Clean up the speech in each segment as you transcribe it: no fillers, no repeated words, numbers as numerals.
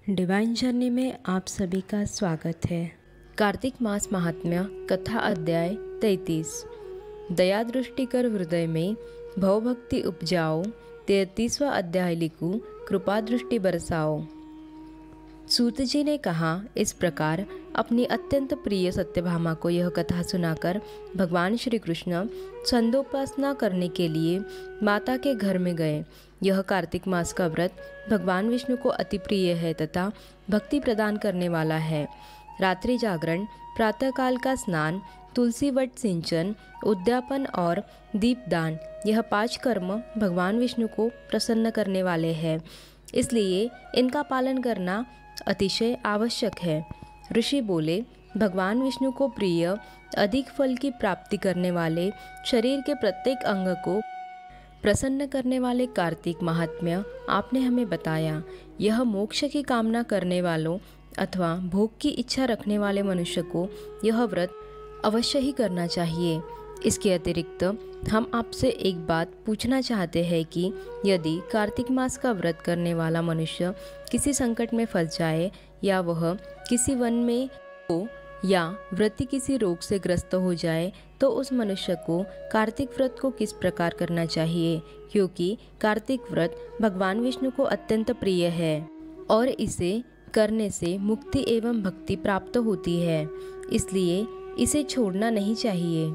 Divine journey में आप सभी का स्वागत है। कार्तिक मास महात्म्य कथा अध्याय 33। दया दृष्टि कर हृदय में भवभक्ति उपजाओ। 33वां अध्याय लिखूं, कृपा दृष्टि बरसाओ। सूत जी ने कहा, इस प्रकार अपनी अत्यंत प्रिय सत्यभामा को यह कथा सुनाकर भगवान श्री कृष्ण छंदोपासना करने के लिए माता के घर में गए। यह कार्तिक मास का व्रत भगवान विष्णु को अति प्रिय है तथा भक्ति प्रदान करने वाला है। रात्रि जागरण, प्रातःकाल का स्नान, तुलसी वट सिंचन, उद्यापन और दीपदान, यह 5 कर्म भगवान विष्णु को प्रसन्न करने वाले हैं, इसलिए इनका पालन करना अतिशय आवश्यक है। ऋषि बोले, भगवान विष्णु को प्रिय अधिक फल की प्राप्ति करने वाले शरीर के प्रत्येक अंग को प्रसन्न करने वाले कार्तिक महात्म्य आपने हमें बताया। यह मोक्ष की कामना करने वालों अथवा भोग की इच्छा रखने वाले मनुष्य को यह व्रत अवश्य ही करना चाहिए। इसके अतिरिक्त हम आपसे एक बात पूछना चाहते हैं कि यदि कार्तिक मास का व्रत करने वाला मनुष्य किसी संकट में फंस जाए या वह किसी वन में हो या व्रती किसी रोग से ग्रस्त हो जाए तो उस मनुष्य को कार्तिक व्रत को किस प्रकार करना चाहिए, क्योंकि कार्तिक व्रत भगवान विष्णु को अत्यंत प्रिय है और इसे करने से मुक्ति एवं भक्ति प्राप्त होती है, इसलिए इसे छोड़ना नहीं चाहिए।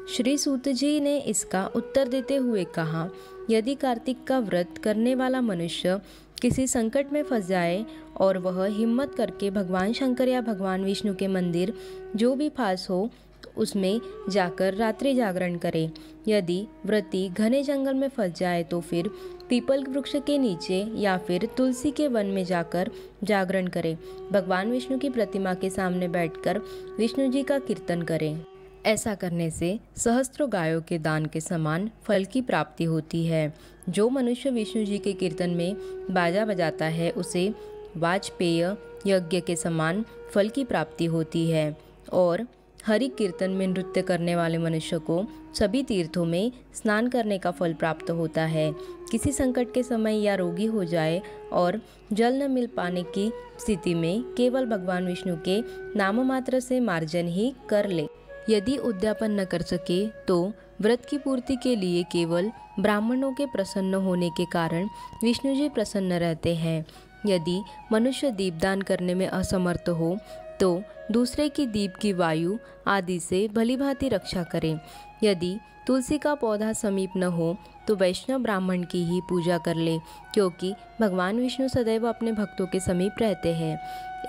श्री सूत जी ने इसका उत्तर देते हुए कहा, यदि कार्तिक का व्रत करने वाला मनुष्य किसी संकट में फंस जाए और वह हिम्मत करके भगवान शंकर या भगवान विष्णु के मंदिर जो भी पास हो उसमें जाकर रात्रि जागरण करे। यदि व्रती घने जंगल में फंस जाए तो फिर पीपल वृक्ष के नीचे या फिर तुलसी के वन में जाकर जागरण करे। भगवान विष्णु की प्रतिमा के सामने बैठकर विष्णु जी का कीर्तन करें। ऐसा करने से सहस्त्रों गायों के दान के समान फल की प्राप्ति होती है। जो मनुष्य विष्णु जी के कीर्तन में बाजा बजाता है उसे वाजपेय यज्ञ के समान फल की प्राप्ति होती है और हरि कीर्तन में नृत्य करने वाले मनुष्य को सभी तीर्थों में स्नान करने का फल प्राप्त होता है। किसी संकट के समय या रोगी हो जाए और जल न मिल पाने की स्थिति में केवल भगवान विष्णु के नाम मात्र से मार्जन ही कर ले। यदि उद्यापन न कर सके तो व्रत की पूर्ति के लिए केवल ब्राह्मणों के प्रसन्न होने के कारण विष्णु जी प्रसन्न रहते हैं। यदि मनुष्य दीपदान करने में असमर्थ हो तो दूसरे की दीप की वायु आदि से भलीभांति रक्षा करें। यदि तुलसी का पौधा समीप न हो तो वैष्णव ब्राह्मण की ही पूजा कर ले, क्योंकि भगवान विष्णु सदैव अपने भक्तों के समीप रहते हैं।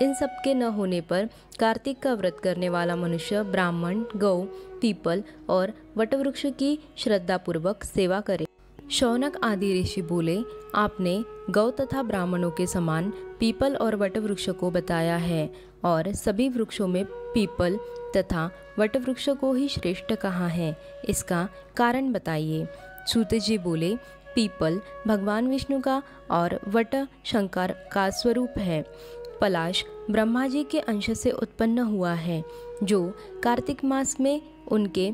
इन सब के न होने पर कार्तिक का व्रत करने वाला मनुष्य ब्राह्मण, गौ, पीपल और वटवृक्ष की श्रद्धापूर्वक सेवा करे। शौनक आदि ऋषि बोले, आपने गौ तथा ब्राह्मणों के समान पीपल और वटवृक्ष को बताया है और सभी वृक्षों में पीपल तथा वटवृक्ष को ही श्रेष्ठ कहा है, इसका कारण बताइए। सूत जी बोले, पीपल भगवान विष्णु का और वट शंकर का स्वरूप है। पलाश ब्रह्मा जी के अंश से उत्पन्न हुआ है, जो कार्तिक मास में उनके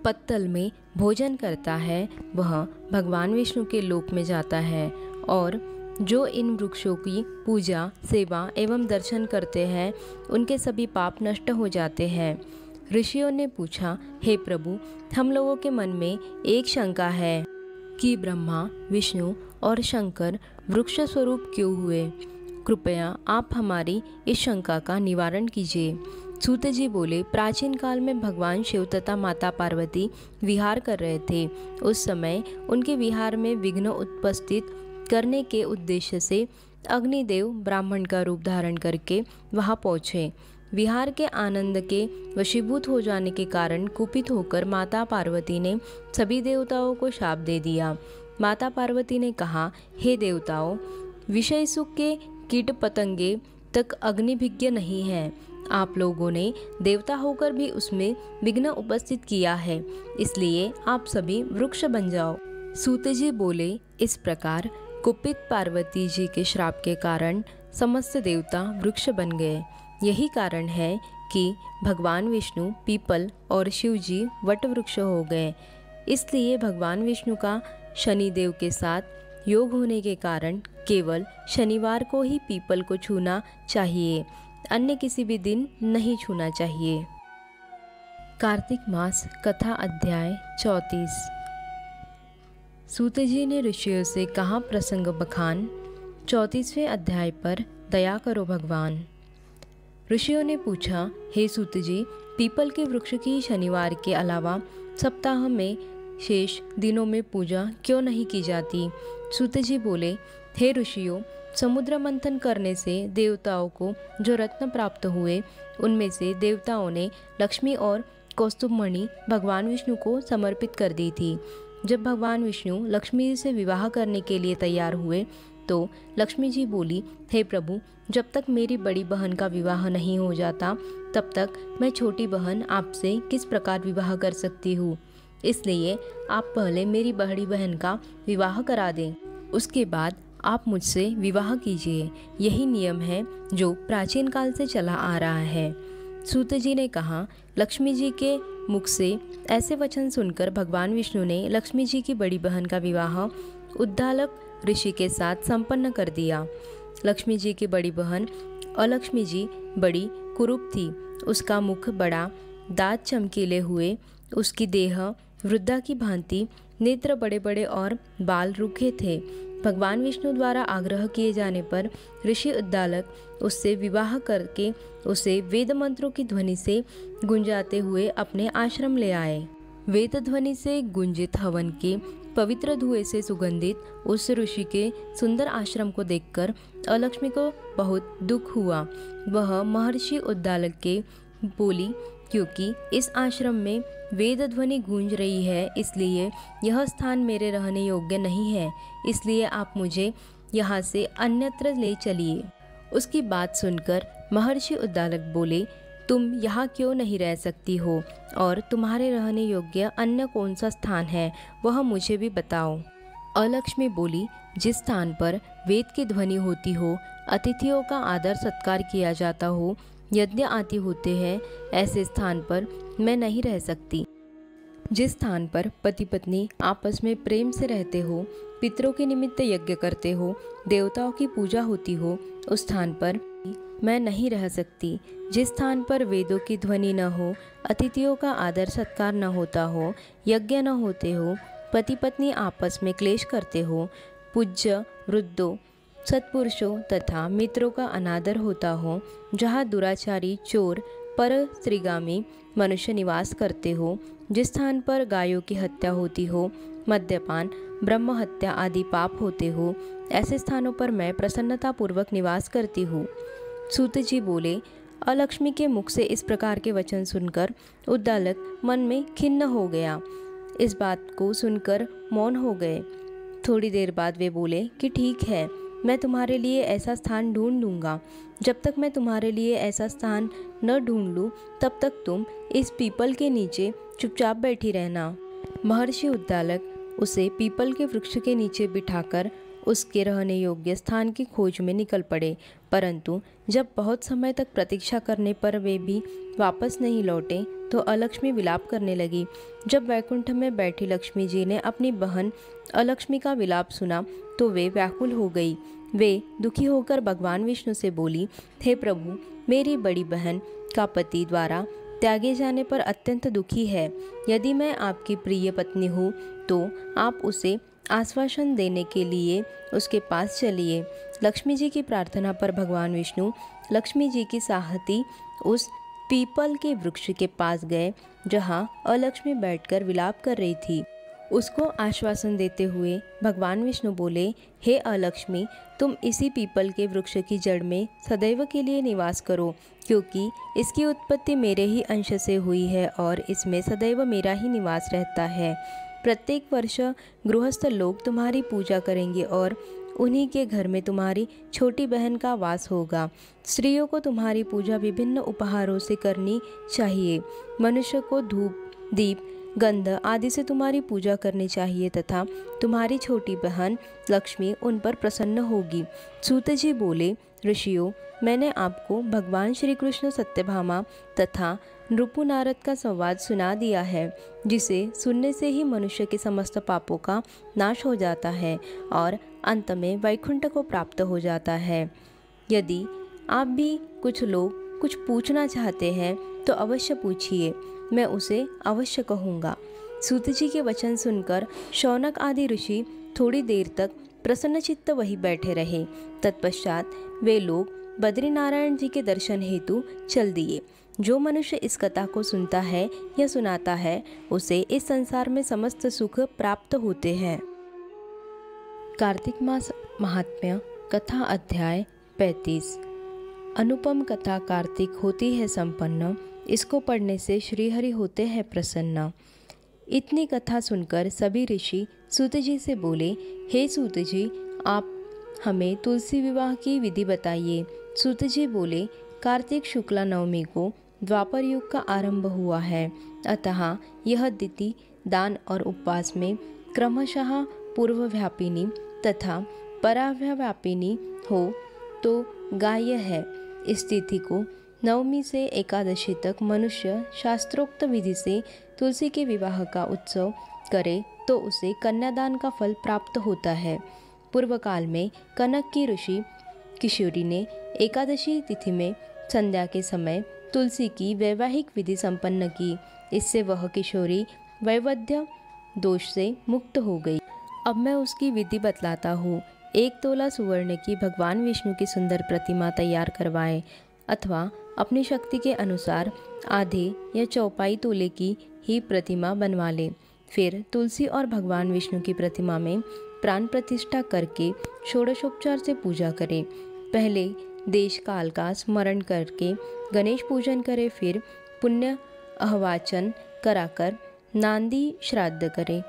पत्तल में भोजन करता है वह भगवान विष्णु के लोक में जाता है, और जो इन वृक्षों की पूजा, सेवा एवं दर्शन करते हैं उनके सभी पाप नष्ट हो जाते हैं। ऋषियों ने पूछा, हे प्रभु, हम लोगों के मन में एक शंका है कि ब्रह्मा, विष्णु और शंकर वृक्ष स्वरूप क्यों हुए? कृपया आप हमारी इस शंका का निवारण कीजिए। सूत जी बोले, प्राचीन काल में भगवान शिव तथा माता पार्वती विहार कर रहे थे। उस समय उनके विहार में विघ्न उपस्थित करने के उद्देश्य से अग्निदेव ब्राह्मण का रूप धारण करके वहां पहुँचे। विहार के आनंद के वशीभूत हो जाने के कारण कुपित होकर माता पार्वती ने सभी देवताओं को शाप दे दिया। माता पार्वती ने कहा, हे देवताओं, विषय सुख के कीट पतंगे तक अग्निभिज्ञ नहीं है। आप लोगों ने देवता होकर भी उसमें विघ्न उपस्थित किया है, इसलिए आप सभी वृक्ष बन जाओ। सूत जी बोले, इस प्रकार कुपित पार्वती जी के श्राप के कारण समस्त देवता वृक्ष बन गए। यही कारण है कि भगवान विष्णु पीपल और शिव जी वट वृक्ष हो गए। इसलिए भगवान विष्णु का शनिदेव के साथ योग होने के कारण केवल शनिवार को ही पीपल को छूना चाहिए, अन्य किसी भी दिन नहीं छूना चाहिए। कार्तिक मास कथा अध्याय 34। सूत जी ने ऋषियों से कहा प्रसंग बखान। 34वें अध्याय पर दया करो भगवान। ऋषियों ने पूछा, हे सूत जी, पीपल के वृक्ष की शनिवार के अलावा सप्ताह में शेष दिनों में पूजा क्यों नहीं की जाती? सूत जी बोले, हे ऋषियों, समुद्र मंथन करने से देवताओं को जो रत्न प्राप्त हुए, उनमें से देवताओं ने लक्ष्मी और कौस्तुभमणि भगवान विष्णु को समर्पित कर दी थी। जब भगवान विष्णु लक्ष्मी जी से विवाह करने के लिए तैयार हुए तो लक्ष्मी जी बोली, हे प्रभु, जब तक मेरी बड़ी बहन का विवाह नहीं हो जाता तब तक मैं छोटी बहन आपसे किस प्रकार विवाह कर सकती हूँ। इसलिए आप पहले मेरी बड़ी बहन का विवाह करा दें, उसके बाद आप मुझसे विवाह कीजिए। यही नियम है जो प्राचीन काल से चला आ रहा है। सूत जी ने कहा, लक्ष्मी जी के मुख से ऐसे वचन सुनकर भगवान विष्णु ने लक्ष्मी जी की बड़ी बहन का विवाह उद्दालक ऋषि के साथ संपन्न कर दिया। लक्ष्मी जी की बड़ी बहन अलक्ष्मी जी बड़ी कुरूप थी। उसका मुख बड़ा, दांत चमकीले हुए, उसकी देह वृद्धा की भांति, नेत्र बड़े बड़े और बाल रूखे थे। भगवान विष्णु द्वारा आग्रह किए जाने पर ऋषि उद्दालक उससे विवाह करके उसे वेद मंत्रों की ध्वनि से गुंजाते हुए अपने आश्रम ले आए। वेद ध्वनि से गुंजित हवन के पवित्र धुएं से सुगंधित उस ऋषि के सुंदर आश्रम को देखकर अलक्ष्मी को बहुत दुख हुआ। वह महर्षि उद्दालक के बोली, क्योंकि इस आश्रम में वेद ध्वनि गूंज रही है, इसलिए यह स्थान मेरे रहने योग्य नहीं है, इसलिए आप मुझे यहाँ से अन्यत्र ले चलिए। उसकी बात सुनकर महर्षि उद्दालक बोले, तुम यहाँ क्यों नहीं रह सकती हो और तुम्हारे रहने योग्य अन्य कौन सा स्थान है, वह मुझे भी बताओ। अलक्ष्मी बोली, जिस स्थान पर वेद की ध्वनि होती हो, अतिथियों का आदर सत्कार किया जाता हो, यज्ञ आदि होते हैं, ऐसे स्थान पर मैं नहीं रह सकती। जिस स्थान पर पति पत्नी आपस में प्रेम से रहते हो, पितरों के निमित्त यज्ञ करते हो, देवताओं की पूजा होती हो, उस स्थान पर मैं नहीं रह सकती। जिस स्थान पर वेदों की ध्वनि न हो, अतिथियों का आदर सत्कार न होता हो, यज्ञ न होते हो, पति पत्नी आपस में क्लेश करते हो, पूज्य वृद्धों सत्पुरुषों तथा मित्रों का अनादर होता हो, जहाँ दुराचारी चोर पर स्त्रीगामी मनुष्य निवास करते हो, जिस स्थान पर गायों की हत्या होती हो, मद्यपान ब्रह्म हत्या आदि पाप होते हो, ऐसे स्थानों पर मैं प्रसन्नतापूर्वक निवास करती हूँ। सूत जी बोले, अलक्ष्मी के मुख से इस प्रकार के वचन सुनकर उद्दालक मन में खिन्न हो गया। इस बात को सुनकर मौन हो गए। थोड़ी देर बाद वे बोले कि ठीक है, मैं तुम्हारे लिए ऐसा स्थान ढूंढ लूँगा। जब तक मैं तुम्हारे लिए ऐसा स्थान न ढूंढ लूँ तब तक तुम इस पीपल के नीचे चुपचाप बैठी रहना। महर्षि उद्दालक उसे पीपल के वृक्ष के नीचे बिठाकर उसके रहने योग्य स्थान की खोज में निकल पड़े, परंतु जब बहुत समय तक प्रतीक्षा करने पर वे भी वापस नहीं लौटे तो अलक्ष्मी विलाप करने लगी। जब वैकुंठ में बैठी लक्ष्मी जी ने अपनी बहन अलक्ष्मी का विलाप सुना तो वे व्याकुल हो गई। वे दुखी होकर भगवान विष्णु से बोली, हे प्रभु, मेरी बड़ी बहन का पति द्वारा त्यागे जाने पर अत्यंत दुखी है। यदि मैं आपकी प्रिय पत्नी हूँ तो आप उसे आश्वासन देने के लिए उसके पास चलिए। लक्ष्मी जी की प्रार्थना पर भगवान विष्णु लक्ष्मी जी की साहती उस पीपल के वृक्ष के पास गए जहाँ अलक्ष्मी बैठकर विलाप कर रही थी। उसको आश्वासन देते हुए भगवान विष्णु बोले, हे अलक्ष्मी, तुम इसी पीपल के वृक्ष की जड़ में सदैव के लिए निवास करो, क्योंकि इसकी उत्पत्ति मेरे ही अंश से हुई है और इसमें सदैव मेरा ही निवास रहता है। प्रत्येक वर्ष गृहस्थ लोग तुम्हारी पूजा करेंगे और उन्हीं के घर में तुम्हारी छोटी बहन का वास होगा। स्त्रियों को तुम्हारी पूजा विभिन्न उपहारों से करनी चाहिए। मनुष्य को धूप, दीप, गंध आदि से तुम्हारी पूजा करनी चाहिए तथा तुम्हारी छोटी बहन लक्ष्मी उन पर प्रसन्न होगी। सूत जी बोले, ऋषियों, मैंने आपको भगवान श्री कृष्ण सत्यभामा तथा नृपु नारद का संवाद सुना दिया है, जिसे सुनने से ही मनुष्य के समस्त पापों का नाश हो जाता है और अंत में वैकुंठ को प्राप्त हो जाता है। यदि आप भी कुछ लोग कुछ पूछना चाहते हैं तो अवश्य पूछिए, मैं उसे अवश्य कहूँगा। सूत जी के वचन सुनकर शौनक आदि ऋषि थोड़ी देर तक प्रसन्नचित्त वहीं बैठे रहे। तत्पश्चात वे लोग बद्रीनारायण जी के दर्शन हेतु चल दिए। जो मनुष्य इस कथा को सुनता है या सुनाता है, उसे इस संसार में समस्त सुख प्राप्त होते हैं। कार्तिक मास महात्म्य कथा अध्याय 35। अनुपम कथा कार्तिक होती है संपन्न, इसको पढ़ने से श्रीहरि होते हैं प्रसन्न। इतनी कथा सुनकर सभी ऋषि सूत जी से बोले, हे सूत जी, आप हमें तुलसी विवाह की विधि बताइए। सूत जी बोले, कार्तिक शुक्ला नवमी को द्वापर युग का आरंभ हुआ है, अतः यह तिथि दान और उपवास में क्रमशः पूर्व व्यापिनी तथा पराव्यापिनी हो तो गाह्य है। इस तिथि को नवमी से एकादशी तक मनुष्य शास्त्रोक्त विधि से तुलसी के विवाह का उत्सव करे तो उसे कन्यादान का फल प्राप्त होता है। पूर्व काल में कनक की ऋषि किशोरी ने एकादशी तिथि में संध्या के समय तुलसी की वैवाहिक विधि संपन्न की। इससे वह किशोरी वैवध्य दोष से मुक्त हो गई। अब मैं उसकी विधि बतलाता हूँ। 1 तोला सुवर्ण की भगवान विष्णु की सुंदर प्रतिमा तैयार करवाएं, अथवा अपनी शक्ति के अनुसार आधे या चौपाई तोले की ही प्रतिमा बनवा ले। फिर तुलसी और भगवान विष्णु की प्रतिमा में प्राण प्रतिष्ठा करके षोडशोपचार से पूजा करें। पहले देश काल का स्मरण करके गणेश पूजन करें, फिर पुण्य आह्वाचन कराकर नांदी श्राद्ध करें।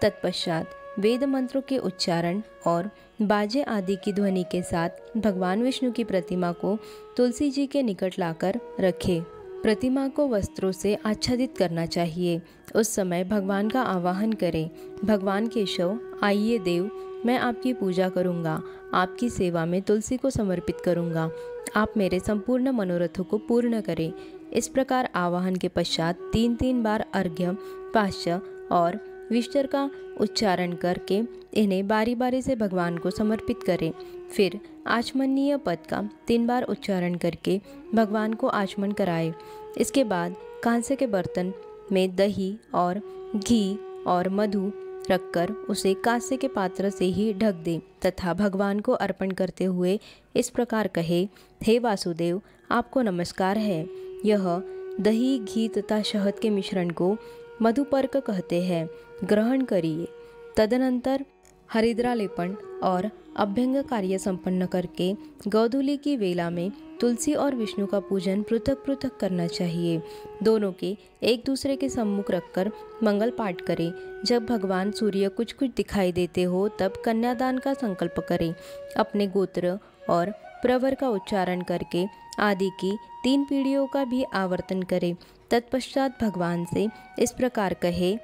तत्पश्चात वेद मंत्रों के उच्चारण और बाजे आदि की ध्वनि के साथ भगवान विष्णु की प्रतिमा को तुलसी जी के निकट लाकर रखें। प्रतिमा को वस्त्रों से आच्छादित करना चाहिए। उस समय भगवान का आवाहन करें, भगवान केशव, आइए देव, मैं आपकी पूजा करूंगा, आपकी सेवा में तुलसी को समर्पित करूंगा, आप मेरे संपूर्ण मनोरथों को पूर्ण करें। इस प्रकार आवाहन के पश्चात 3 बार अर्घ्य, पाश्य और विष्टर का उच्चारण करके इन्हें बारी बारी से भगवान को समर्पित करें। फिर आचमनीय पद का 3 बार उच्चारण करके भगवान को आचमन कराएं। इसके बाद कांसे के बर्तन में दही और घी और मधु रखकर उसे कांसे के पात्र से ही ढक दें तथा भगवान को अर्पण करते हुए इस प्रकार कहे, हे वासुदेव, आपको नमस्कार है। यह दही, घी तथा शहद के मिश्रण को मधुपर्क कहते हैं, ग्रहण करिए। तदनंतर हरिद्रालेपन और अभ्यंग कार्य संपन्न करके गोधूली की वेला में तुलसी और विष्णु का पूजन पृथक पृथक करना चाहिए। दोनों के एक दूसरे के सम्मुख रखकर मंगल पाठ करें। जब भगवान सूर्य कुछ कुछ दिखाई देते हो तब कन्यादान का संकल्प करें। अपने गोत्र और प्रवर का उच्चारण करके आदि की 3 पीढ़ियों का भी आवर्तन करें। तत्पश्चात भगवान से इस प्रकार कहे,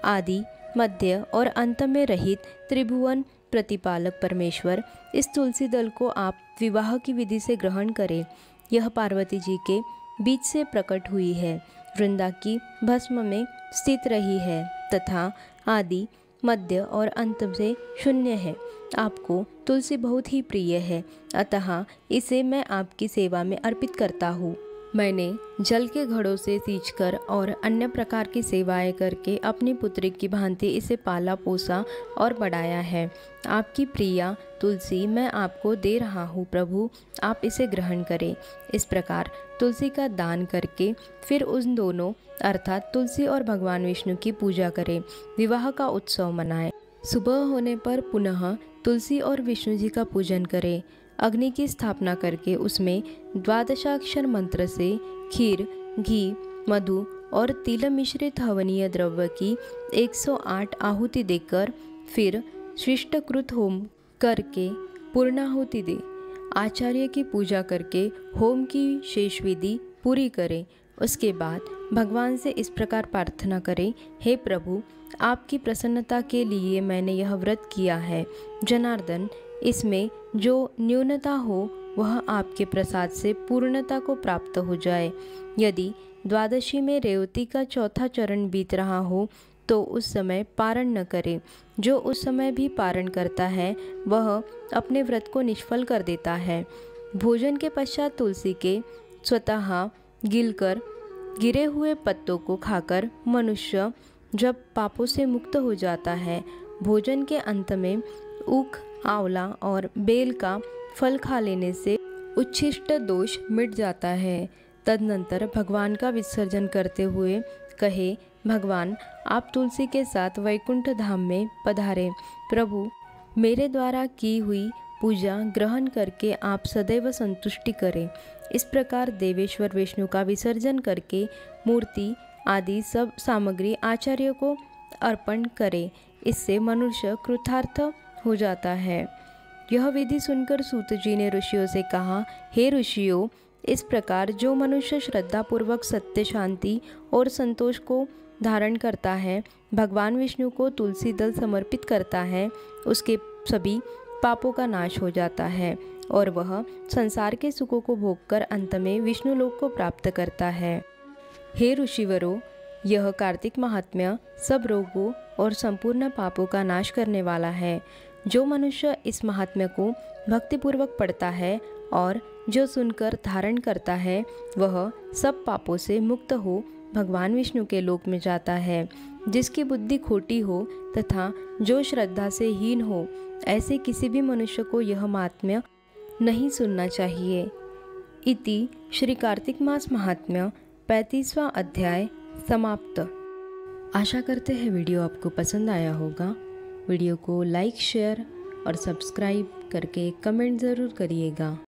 आदि, मध्य और अंत में रहित त्रिभुवन प्रतिपालक परमेश्वर, इस तुलसी दल को आप विवाह की विधि से ग्रहण करें। यह पार्वती जी के बीच से प्रकट हुई है, वृंदा की भस्म में स्थित रही है तथा आदि, मध्य और अंत से शून्य है। आपको तुलसी बहुत ही प्रिय है, अतः इसे मैं आपकी सेवा में अर्पित करता हूँ। मैंने जल के घड़ों से सींचकर और अन्य प्रकार की सेवाएं करके अपनी पुत्री की भांति इसे पाला पोसा और बढ़ाया है। आपकी प्रिया तुलसी मैं आपको दे रहा हूँ प्रभु, आप इसे ग्रहण करें। इस प्रकार तुलसी का दान करके फिर उन दोनों अर्थात तुलसी और भगवान विष्णु की पूजा करें, विवाह का उत्सव मनाएं। सुबह होने पर पुनः तुलसी और विष्णु जी का पूजन करें। अग्नि की स्थापना करके उसमें 12 मंत्र से खीर, घी, मधु और तिल मिश्रित हवनीय द्रव्य की 108 आहुति देकर फिर शिष्टकृत होम करके पूर्णाहुति दे। आचार्य की पूजा करके होम की शेष विधि पूरी करें। उसके बाद भगवान से इस प्रकार प्रार्थना करें, हे प्रभु, आपकी प्रसन्नता के लिए मैंने यह व्रत किया है। जनार्दन, इसमें जो न्यूनता हो वह आपके प्रसाद से पूर्णता को प्राप्त हो जाए। यदि द्वादशी में रेवती का चौथा चरण बीत रहा हो तो उस समय पारण न करें। जो उस समय भी पारण करता है वह अपने व्रत को निष्फल कर देता है। भोजन के पश्चात तुलसी के स्वतः गिलकर गिरे हुए पत्तों को खाकर मनुष्य जब पापों से मुक्त हो जाता है। भोजन के अंत में ऊख, आंवला और बेल का फल खा लेने से उच्छिष्ट दोष मिट जाता है। तदनंतर भगवान का विसर्जन करते हुए कहे, भगवान आप तुलसी के साथ वैकुंठ धाम में पधारें। प्रभु मेरे द्वारा की हुई पूजा ग्रहण करके आप सदैव संतुष्टि करें। इस प्रकार देवेश्वर विष्णु का विसर्जन करके मूर्ति आदि सब सामग्री आचार्य को अर्पण करे। इससे मनुष्य कृतार्थ हो जाता है। यह विधि सुनकर सूत जी ने ऋषियों से कहा, हे ऋषियों, इस प्रकार जो मनुष्य श्रद्धापूर्वक सत्य, शांति और संतोष को धारण करता है, भगवान विष्णु को तुलसी दल समर्पित करता है, उसके सभी पापों का नाश हो जाता है और वह संसार के सुखों को भोगकर अंत में विष्णु लोक को प्राप्त करता है। हे ऋषिवरों, यह कार्तिक महात्म्य सब रोगों और संपूर्ण पापों का नाश करने वाला है। जो मनुष्य इस महात्म्य को भक्तिपूर्वक पढ़ता है और जो सुनकर धारण करता है, वह सब पापों से मुक्त हो भगवान विष्णु के लोक में जाता है। जिसकी बुद्धि खोटी हो तथा जो श्रद्धा से हीन हो, ऐसे किसी भी मनुष्य को यह महात्म्य नहीं सुनना चाहिए। इति श्री कार्तिक मास महात्म्य 35वां अध्याय समाप्त। आशा करते हैं वीडियो आपको पसंद आया होगा। वीडियो को लाइक, शेयर और सब्सक्राइब करके कमेंट ज़रूर करिएगा।